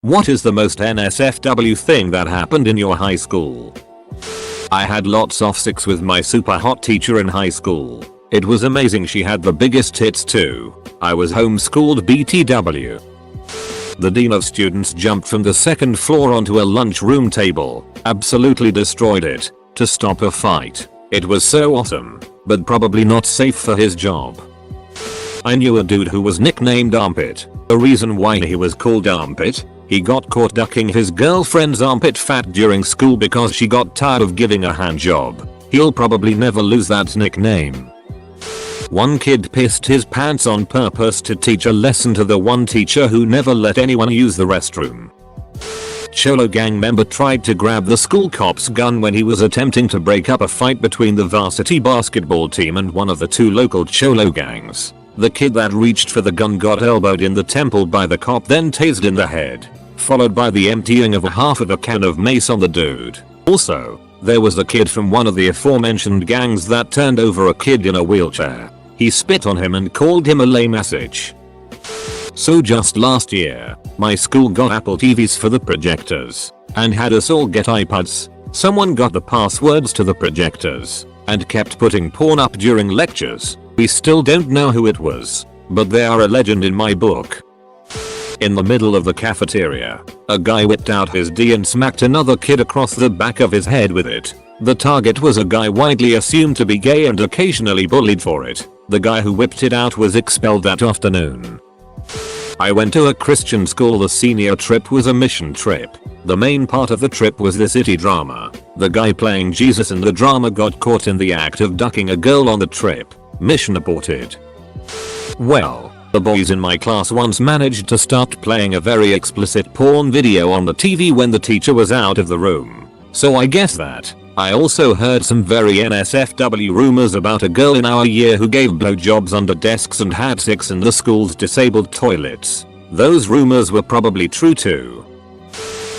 What is the most NSFW thing that happened in your high school? I had lots of sex with my super hot teacher in high school. It was amazing, she had the biggest tits too. I was homeschooled BTW. The dean of students jumped from the second floor onto a lunchroom table, absolutely destroyed it, to stop a fight. It was so awesome, but probably not safe for his job. I knew a dude who was nicknamed Armpit. The reason why he was called Armpit? He got caught ducking his girlfriend's armpit fat during school because she got tired of giving a hand job. He'll probably never lose that nickname. One kid pissed his pants on purpose to teach a lesson to the one teacher who never let anyone use the restroom. Cholo gang member tried to grab the school cop's gun when he was attempting to break up a fight between the varsity basketball team and one of the two local Cholo gangs. The kid that reached for the gun got elbowed in the temple by the cop, then tased in the head, followed by the emptying of half of a can of mace on the dude. Also, there was the kid from one of the aforementioned gangs that turned over a kid in a wheelchair. He spit on him and called him a lame message. So just last year, my school got Apple TVs for the projectors and had us all get iPads. Someone got the passwords to the projectors and kept putting porn up during lectures. We still don't know who it was, but they are a legend in my book. In the middle of the cafeteria, a guy whipped out his D and smacked another kid across the back of his head with it. The target was a guy widely assumed to be gay and occasionally bullied for it. The guy who whipped it out was expelled that afternoon. I went to a Christian school. The senior trip was a mission trip. The main part of the trip was the city drama. The guy playing Jesus in the drama got caught in the act of ducking a girl on the trip. Mission aborted. Well, the boys in my class once managed to start playing a very explicit porn video on the TV when the teacher was out of the room. So I guess that. I also heard some very NSFW rumors about a girl in our year who gave blowjobs under desks and had sex in the school's disabled toilets. Those rumors were probably true too.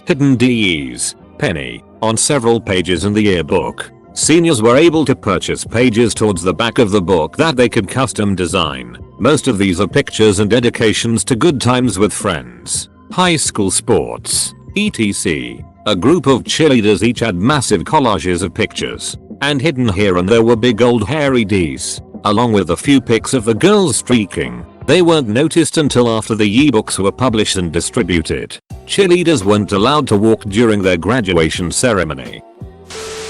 Hidden DEs. Penny. On several pages in the yearbook, seniors were able to purchase pages towards the back of the book that they could custom design. Most of these are pictures and dedications to good times with friends, high school sports, etc. A group of cheerleaders each had massive collages of pictures, and hidden here and there were big old hairy Ds, along with a few pics of the girls streaking. They weren't noticed until after the yearbooks were published and distributed. Cheerleaders weren't allowed to walk during their graduation ceremony.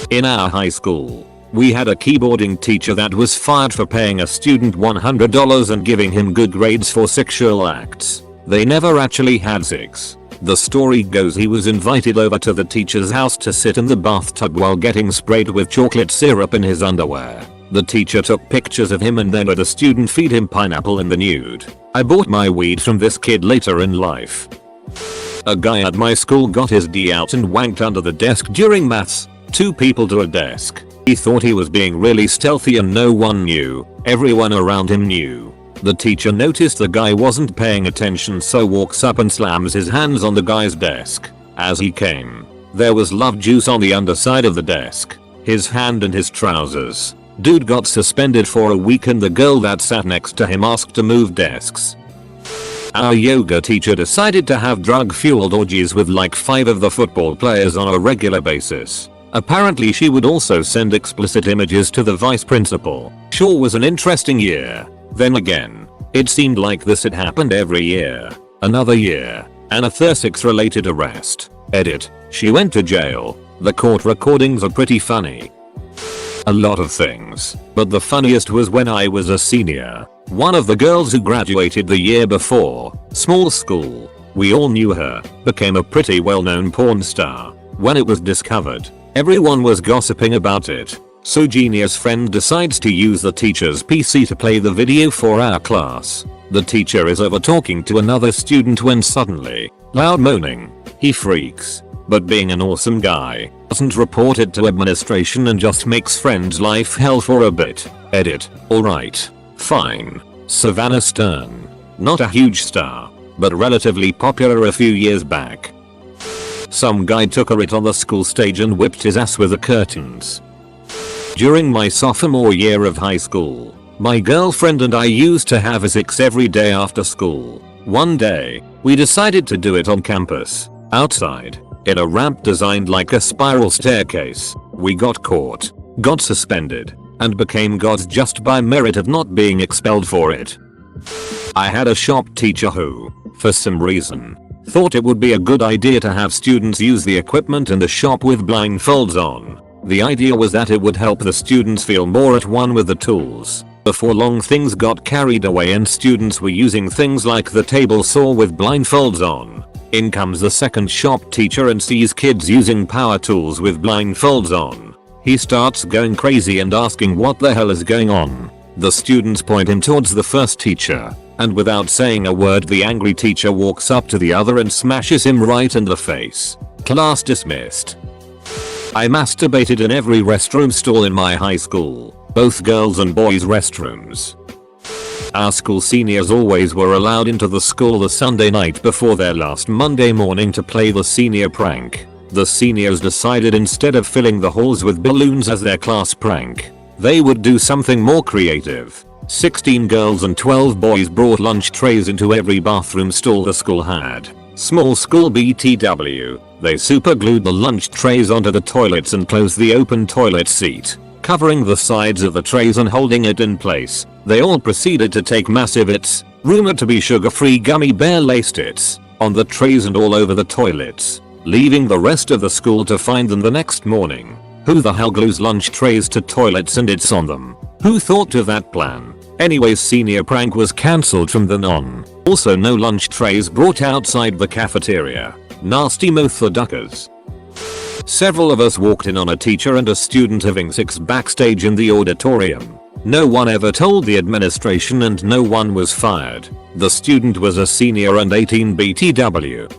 In our high school, we had a keyboarding teacher that was fired for paying a student $100 and giving him good grades for sexual acts. They never actually had sex. The story goes he was invited over to the teacher's house to sit in the bathtub while getting sprayed with chocolate syrup in his underwear. The teacher took pictures of him and then had a student feed him pineapple in the nude. I bought my weed from this kid later in life. A guy at my school got his D out and wanked under the desk during maths. 2 people to a desk. He thought he was being really stealthy and no one knew. Everyone around him knew. The teacher noticed the guy wasn't paying attention, so walks up and slams his hands on the guy's desk. As he came, there was love juice on the underside of the desk, his hand and his trousers. Dude got suspended for a week and the girl that sat next to him asked to move desks. Our yoga teacher decided to have drug-fueled orgies with like 5 of the football players on a regular basis. Apparently she would also send explicit images to the vice principal. Sure was an interesting year. Then again, it seemed like this had happened every year. Another year, and a Thursix related arrest. Edit. She went to jail. The court recordings are pretty funny. A lot of things, but the funniest was when I was a senior. One of the girls who graduated the year before, small school, we all knew her, became a pretty well-known porn star. When it was discovered, everyone was gossiping about it. So genius friend decides to use the teacher's PC to play the video for our class. The teacher is over talking to another student when suddenly, loud moaning. He freaks, but being an awesome guy, doesn't report it to administration and just makes friend's life hell for a bit. Edit. Alright. Fine. Savannah Stern. Not a huge star, but relatively popular a few years back. Some guy took a hit on the school stage and whipped his ass with the curtains. During my sophomore year of high school, my girlfriend and I used to have sex every day after school. One day, we decided to do it on campus, outside, in a ramp designed like a spiral staircase. We got caught, got suspended, and became gods just by merit of not being expelled for it. I had a shop teacher who, for some reason, thought it would be a good idea to have students use the equipment in the shop with blindfolds on. The idea was that it would help the students feel more at one with the tools. Before long, things got carried away and students were using things like the table saw with blindfolds on. In comes the second shop teacher and sees kids using power tools with blindfolds on. He starts going crazy and asking what the hell is going on. The students point him towards the first teacher, and without saying a word, the angry teacher walks up to the other and smashes him right in the face. Class dismissed. I masturbated in every restroom stall in my high school, both girls' and boys' restrooms. Our school seniors always were allowed into the school the Sunday night before their last Monday morning to play the senior prank. The seniors decided instead of filling the halls with balloons as their class prank, they would do something more creative. 16 girls and 12 boys brought lunch trays into every bathroom stall the school had. Small school BTW. They super glued the lunch trays onto the toilets and closed the open toilet seat, covering the sides of the trays and holding it in place. They all proceeded to take massive hits, rumored to be sugar-free gummy bear-laced hits, on the trays and all over the toilets, leaving the rest of the school to find them the next morning. Who the hell glues lunch trays to toilets and hits on them? Who thought of that plan? Anyways, senior prank was cancelled from then on. Also, no lunch trays brought outside the cafeteria. Nasty mouth for duckers. Several of us walked in on a teacher and a student having sex backstage in the auditorium. No one ever told the administration and no one was fired. The student was a senior and 18 BTW.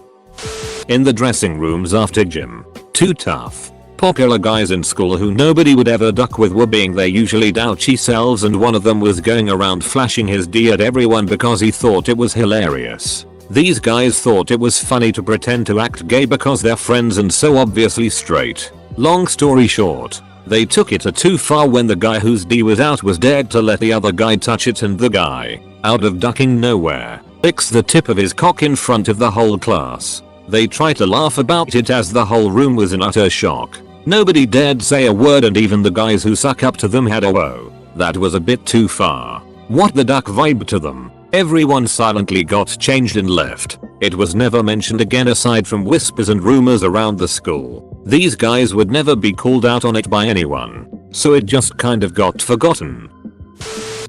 In the dressing rooms after gym, two tough, popular guys in school who nobody would ever duck with were being their usually douchy selves, and one of them was going around flashing his D at everyone because he thought it was hilarious. These guys thought it was funny to pretend to act gay because they're friends and so obviously straight. Long story short, they took it too far when the guy whose D was out was dared to let the other guy touch it, and the guy, out of ducking nowhere, licks the tip of his cock in front of the whole class. They tried to laugh about it as the whole room was in utter shock. Nobody dared say a word, and even the guys who suck up to them had a whoa, that was a bit too far. What the duck vibe to them. Everyone silently got changed and left. It was never mentioned again aside from whispers and rumors around the school. These guys would never be called out on it by anyone, so it just kind of got forgotten.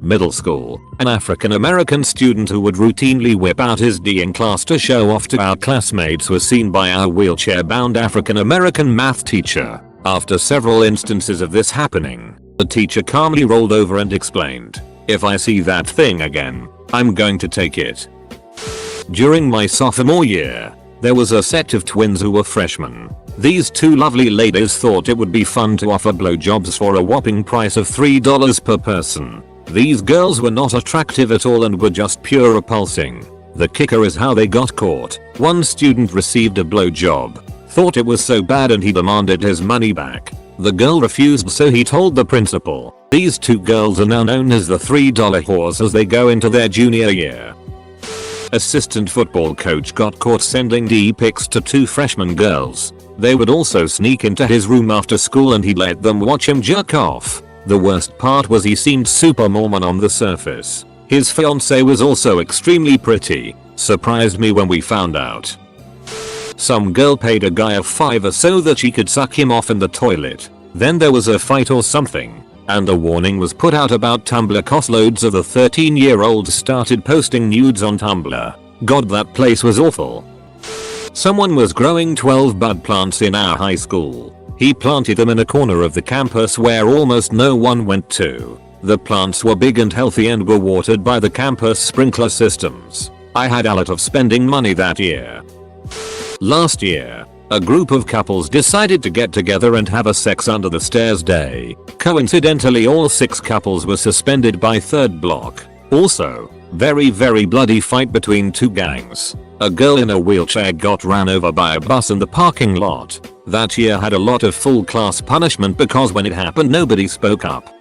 Middle school, an African American student who would routinely whip out his D in class to show off to our classmates was seen by our wheelchair-bound African American math teacher. After several instances of this happening, the teacher calmly rolled over and explained, "If I see that thing again, I'm going to take it." During my sophomore year, there was a set of twins who were freshmen. These two lovely ladies thought it would be fun to offer blowjobs for a whopping price of $3 per person. These girls were not attractive at all and were just pure repulsing. The kicker is how they got caught. One student received a blowjob, thought it was so bad and he demanded his money back. The girl refused, so he told the principal. These two girls are now known as the $3 whores as they go into their junior year. Assistant football coach got caught sending D pics to two freshman girls. They would also sneak into his room after school and he let them watch him jerk off. The worst part was he seemed super Mormon on the surface. His fiancée was also extremely pretty. Surprised me when we found out. Some girl paid a guy a $5 so that she could suck him off in the toilet. Then there was a fight or something, and a warning was put out about Tumblr cause loads of the 13-year-olds started posting nudes on Tumblr. God, that place was awful. Someone was growing 12 bud plants in our high school. He planted them in a corner of the campus where almost no one went to. The plants were big and healthy and were watered by the campus sprinkler systems. I had a lot of spending money that year. Last year, a group of couples decided to get together and have a sex under the stairs day. Coincidentally, all 6 couples were suspended by third block. Also, very bloody fight between 2 gangs. A girl in a wheelchair got ran over by a bus in the parking lot. That year had a lot of full class punishment because when it happened nobody spoke up.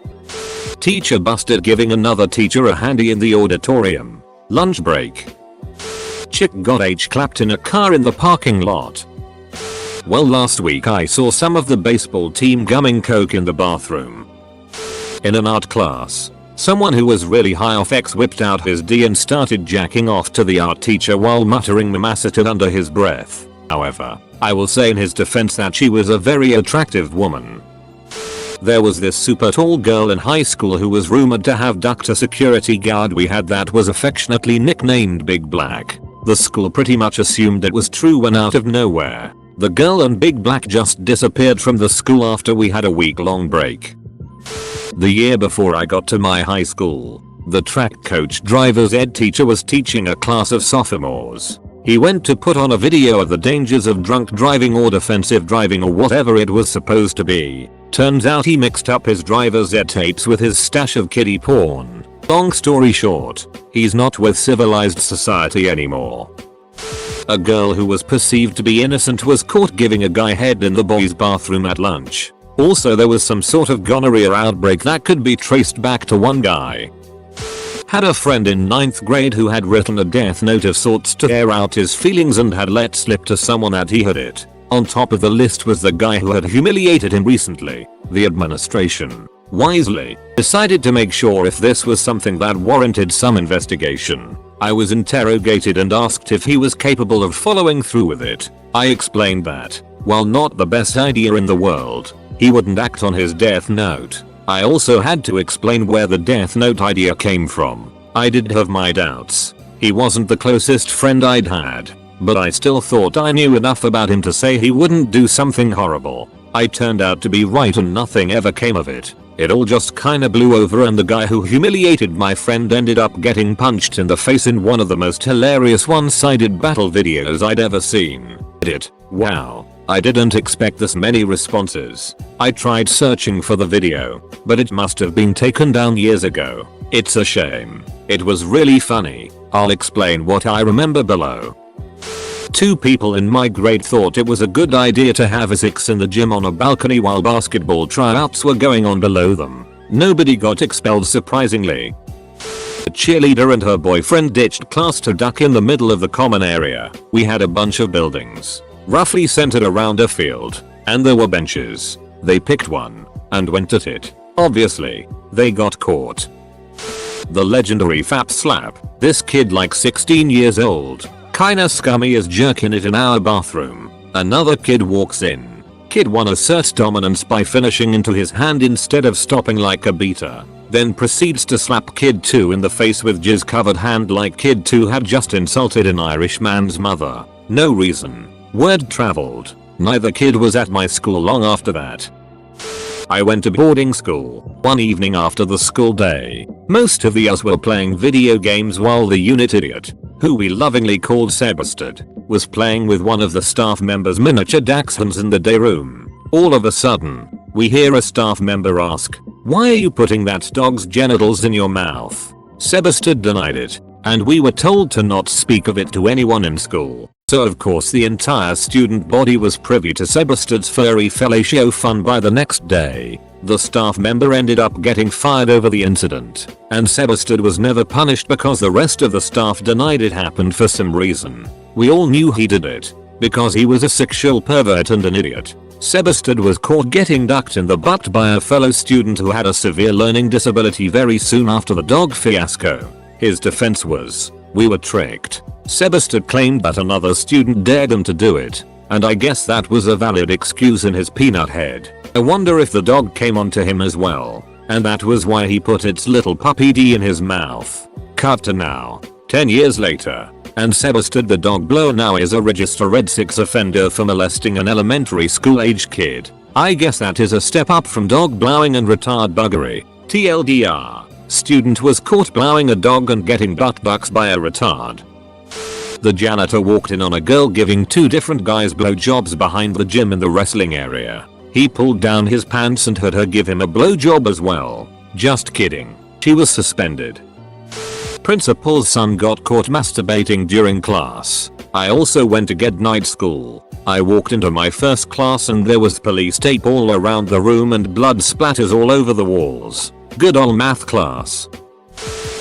Teacher busted giving another teacher a handy in the auditorium. Lunch break. Chick got clapped in a car in the parking lot. Well, last week I saw some of the baseball team gumming coke in the bathroom. In an art class, someone who was really high off X whipped out his D and started jacking off to the art teacher while muttering mamacita under his breath. However, I will say in his defense that she was a very attractive woman. There was this super tall girl in high school who was rumored to have ducked a security guard we had that was affectionately nicknamed Big Black. The school pretty much assumed it was true when out of nowhere, the girl and Big Black just disappeared from the school after we had a week-long break. The year before I got to my high school, the track coach driver's ed teacher was teaching a class of sophomores. He went to put on a video of the dangers of drunk driving or defensive driving or whatever it was supposed to be. Turns out he mixed up his driver's ed tapes with his stash of kiddie porn. Long story short, he's not with civilized society anymore. A girl who was perceived to be innocent was caught giving a guy head in the boys' bathroom at lunch. Also, there was some sort of gonorrhea outbreak that could be traced back to one guy. Had a friend in 9th grade who had written a death note of sorts to air out his feelings and had let slip to someone that he had it. On top of the list was the guy who had humiliated him recently. The administration, wisely, decided to make sure if this was something that warranted some investigation. I was interrogated and asked if he was capable of following through with it. I explained that, while not the best idea in the world, he wouldn't act on his death note. I also had to explain where the death note idea came from. I did have my doubts. He wasn't the closest friend I'd had, but I still thought I knew enough about him to say he wouldn't do something horrible. I turned out to be right and nothing ever came of it. It all just kinda blew over and the guy who humiliated my friend ended up getting punched in the face in one of the most hilarious one-sided battle videos I'd ever seen. Wow. I didn't expect this many responses. I tried searching for the video, but it must have been taken down years ago. It's a shame. It was really funny. I'll explain what I remember below. 2 people in my grade thought it was a good idea to have a six in the gym on a balcony while basketball tryouts were going on below them. Nobody got expelled surprisingly. A cheerleader and her boyfriend ditched class to duck in the middle of the common area. We had a bunch of buildings, roughly centered around a field, and there were benches. They picked one and went at it. Obviously, they got caught. The legendary Fap Slap. This kid like 16 years old, kinda scummy, is jerking it in our bathroom. Another kid walks in. Kid 1 asserts dominance by finishing into his hand instead of stopping like a beater. Then proceeds to slap Kid 2 in the face with jizz covered hand like Kid 2 had just insulted an Irish man's mother. No reason. Word traveled. Neither kid was at my school long after that. I went to boarding school one evening after the school day. Most of the us were playing video games while the unit idiot, who we lovingly called Sebastard, was playing with one of the staff members' miniature dachshunds in the day room. All of a sudden, we hear a staff member ask, "Why are you putting that dog's genitals in your mouth?" Sebastard denied it, and we were told to not speak of it to anyone in school. So of course the entire student body was privy to Sebastard's furry fellatio fun. By the next day, the staff member ended up getting fired over the incident, and Sebastard was never punished because the rest of the staff denied it happened for some reason. We all knew he did it, because he was a sexual pervert and an idiot. Sebastard was caught getting ducked in the butt by a fellow student who had a severe learning disability very soon after the dog fiasco. His defense was, "We were tricked." Sebastard claimed that another student dared him to do it, and I guess that was a valid excuse in his peanut head. I wonder if the dog came onto him as well, and that was why he put its little puppy D in his mouth. Cut to now, 10 years later, and Sebastard the dog blower now is a registered Red 6 offender for molesting an elementary school aged kid. I guess that is a step up from dog blowing and retard buggery. TLDR, student was caught blowing a dog and getting butt bucks by a retard. The janitor walked in on a girl giving 2 different guys blowjobs behind the gym in the wrestling area. He pulled down his pants and had her give him a blowjob as well. Just kidding. She was suspended. Principal's son got caught masturbating during class. I also went to get night school. I walked into my first class and there was police tape all around the room and blood splatters all over the walls. Good ol' math class.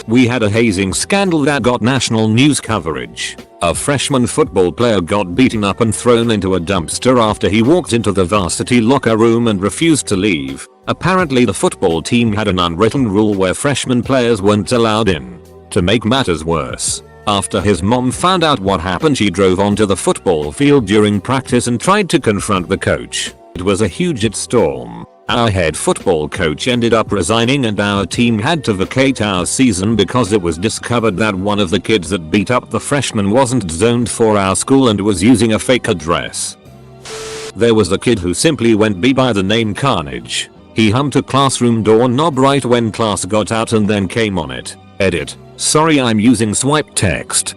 We had a hazing scandal that got national news coverage. A freshman football player got beaten up and thrown into a dumpster after he walked into the varsity locker room and refused to leave. Apparently the football team had an unwritten rule where freshman players weren't allowed in. To make matters worse, after his mom found out what happened, she drove onto the football field during practice and tried to confront the coach. It was a huge storm. Our head football coach ended up resigning and our team had to vacate our season because it was discovered that one of the kids that beat up the freshman wasn't zoned for our school and was using a fake address. There was a kid who simply went by the name Carnage. He hummed a classroom doorknob right when class got out and then came on it. Edit. Sorry, I'm using swipe text.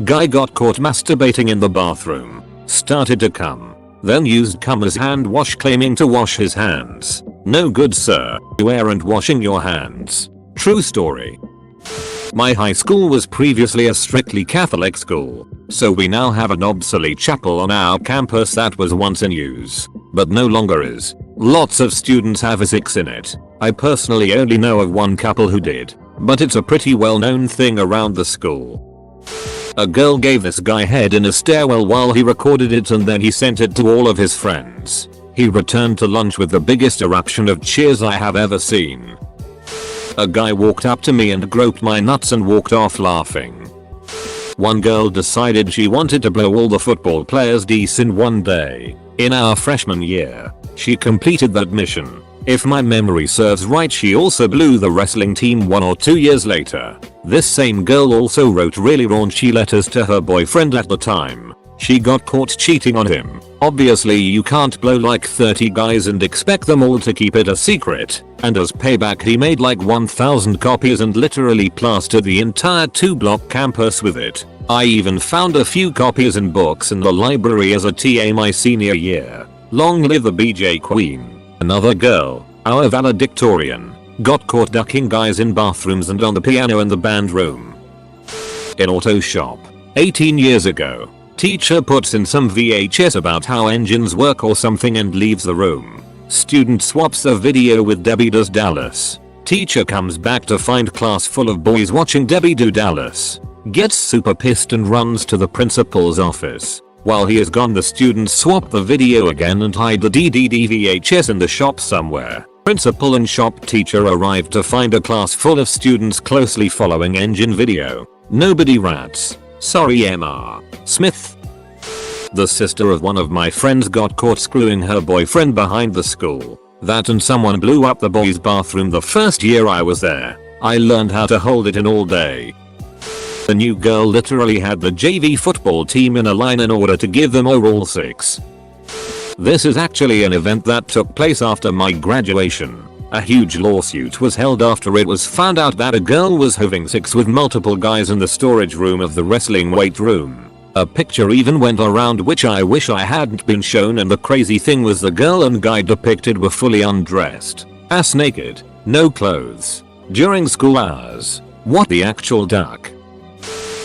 Guy got caught masturbating in the bathroom. Started to cum. Then used cum as hand wash, claiming to wash his hands. No good, sir. You aren't washing your hands. True story. My high school was previously a strictly Catholic school, so we now have an obsolete chapel on our campus that was once in use, but no longer is. Lots of students have a six in it. I personally only know of one couple who did, but it's a pretty well-known thing around the school. A girl gave this guy head in a stairwell while he recorded it and then he sent it to all of his friends. He returned to lunch with the biggest eruption of cheers I have ever seen. A guy walked up to me and groped my nuts and walked off laughing. One girl decided she wanted to blow all the football players' D's in one day. In our freshman year, she completed that mission. If my memory serves right, she also blew the wrestling team 1 or 2 years later. This same girl also wrote really raunchy letters to her boyfriend at the time. She got caught cheating on him. Obviously you can't blow like 30 guys and expect them all to keep it a secret, and as payback he made like 1,000 copies and literally plastered the entire 2-block campus with it. I even found a few copies and books in the library as a TA my senior year. Long live the BJ Queen. Another girl, our valedictorian, got caught ducking guys in bathrooms and on the piano in the band room. In auto shop. 18 years ago, teacher puts in some VHS about how engines work or something and leaves the room. Student swaps the video with Debbie Does Dallas. Teacher comes back to find class full of boys watching Debbie Do Dallas. Gets super pissed and runs to the principal's office. While he is gone, the students swap the video again and hide the DVD VHS in the shop somewhere. Principal and shop teacher arrived to find a class full of students closely following engine video. Nobody rats. Sorry, Mr. Smith. The sister of one of my friends got caught screwing her boyfriend behind the school. That and someone blew up the boys' bathroom the first year I was there. I learned how to hold it in all day. The new girl literally had the JV football team in a line in order to give them oral sex. This is actually an event that took place after my graduation. A huge lawsuit was held after it was found out that a girl was having sex with multiple guys in the storage room of the wrestling weight room. A picture even went around which I wish I hadn't been shown, and the crazy thing was the girl and guy depicted were fully undressed. Ass naked. No clothes. During school hours. What the actual duck?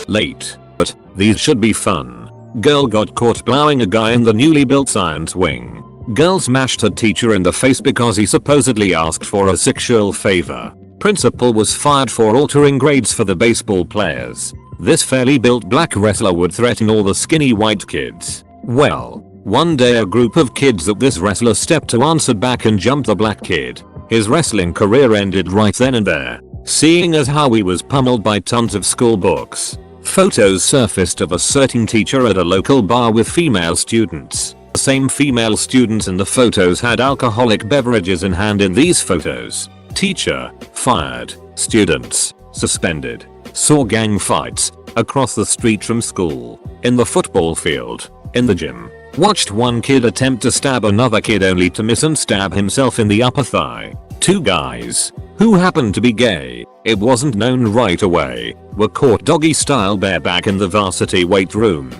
Late. But these should be fun. Girl got caught blowing a guy in the newly built science wing. Girl smashed a teacher in the face because he supposedly asked for a sexual favor. Principal was fired for altering grades for the baseball players. This fairly built black wrestler would threaten all the skinny white kids. Well, one day a group of kids that this wrestler stepped to answered back and jumped the black kid. His wrestling career ended right then and there, seeing as how he was pummeled by tons of school books. Photos surfaced of a certain teacher at a local bar with female students. The same female students in the photos had alcoholic beverages in hand in these photos. Teacher, fired. Students, suspended. Saw gang fights, across the street from school, in the football field, in the gym. Watched one kid attempt to stab another kid only to miss and stab himself in the upper thigh. Two guys, who happened to be gay, it wasn't known right away, were caught doggy style bareback in the varsity weight room.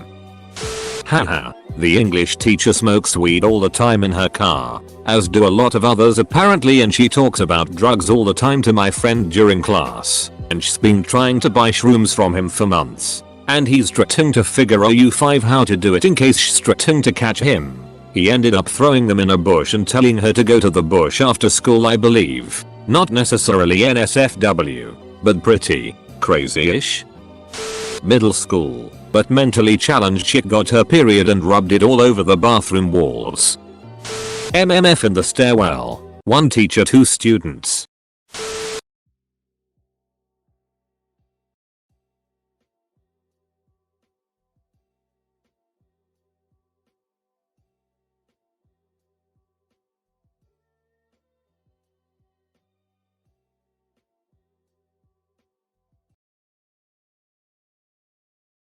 Haha, the English teacher smokes weed all the time in her car, as do a lot of others apparently, and she talks about drugs all the time to my friend during class, and she's been trying to buy shrooms from him for months. And he's trying to figure out how to do it in case she's trying to catch him. He ended up throwing them in a bush and telling her to go to the bush after school, I believe. Not necessarily NSFW. but pretty crazy-ish. Middle school, but mentally challenged chick got her period and rubbed it all over the bathroom walls. MMF in the stairwell, 1 teacher 2 students.